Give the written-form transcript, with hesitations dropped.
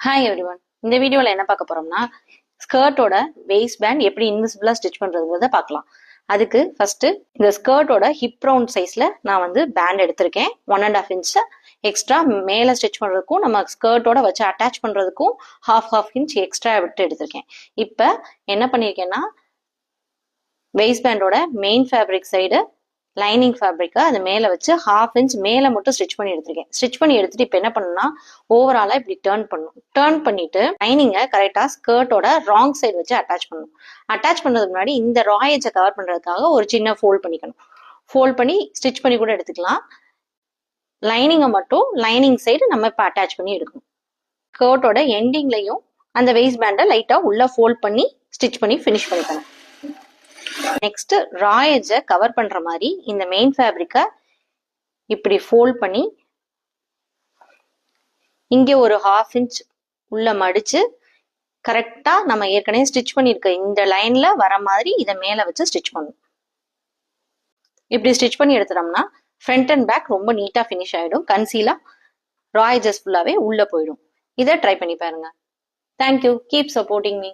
Hi everyone. இந்த வீடியோவில் என்ன பார்க்க போறோம்னா ஸ்கர்ட்டோட வெயிஸ்ட் பேண்ட் எப்படி இன்விசிபிளா ஸ்டிச் பண்றதுங்கிறத பார்க்கலாம். அதுக்கு ஃபர்ஸ்ட் இந்த ஸ்கர்ட்டோட ஹிப் ரவுண்ட் சைஸ்ல நான் வந்து பேண்ட் எடுத்திருக்கேன். 1.5 இன்ச் எக்ஸ்ட்ரா மேலே ஸ்டிச் பண்றதுக்கும் நம்ம ஸ்கர்ட்டோட வச்சு அட்டாச் பண்றதுக்கும் ஹாஃப் இன்ச் எக்ஸ்ட்ரா விட்டு எடுத்திருக்கேன். இப்போ என்ன பண்ணியிருக்கேன்னா வெயிஸ்ட் பேண்டோட மெயின் ஃபேப்ரிக் சைடு லைனிங் ஃபேப்ரிக்கை அது மேலே வச்சு 1/2 இன்ச் மேலே மட்டும் ஸ்டிச் பண்ணி எடுத்திருக்கேன். ஸ்டிச் பண்ணி எடுத்துட்டு இப்போ என்ன பண்ணணும்னா ஓவராலாக இப்படி டேர்ன் பண்ணிட்டு லைனிங்கை கரெக்டாக ஸ்கர்ட்டோட ராங் சைடு வச்சு அட்டாச் பண்ணணும். அட்டாச் பண்ணதுக்கு முன்னாடி இந்த ராயேஜை கவர் பண்ணுறதுக்காக ஒரு சின்ன ஃபோல்ட் பண்ணிக்கணும். ஃபோல்ட் பண்ணி ஸ்டிச் பண்ணி கூட எடுத்துக்கலாம். லைனிங்கை மட்டும் லைனிங் சைடு நம்ம இப்போ அட்டாச் பண்ணி எடுக்கணும். ஸ்கர்ட்டோட எண்டிங்லையும் அந்த வெயிஸ்ட் பேண்டை லைட்டாக உள்ள ஃபோல்ட் பண்ணி ஸ்டிச் பண்ணி ஃபினிஷ் பண்ணிக்கணும். நெக்ஸ்ட் ராயேஜை கவர் பண்ற மாதிரி இந்த மெயின் ஃபேப்ரிக்கை இப்படி ஃபோல்ட் பண்ணி இங்க ஒரு 1/2 இன்ச் உள்ள மடிச்சு கரெக்டா நம்ம ஏற்கனவே ஸ்டிச் பண்ணிருக்க இந்த லைன்ல வர மாதிரி இதை மேல வச்சு ஸ்டிச் பண்ணணும். இப்படி ஸ்டிச் பண்ணி எடுத்துட்டோம்னா ஃப்ரண்ட் அண்ட் பேக் ரொம்ப நீட்டா ஃபினிஷ் ஆயிடும். கன்சீலா ராயேஜஸ் ஃபுல்லாவே உள்ள போயிடும். இதை ட்ரை பண்ணி பாருங்க. தேங்க்யூ. Keep supporting me.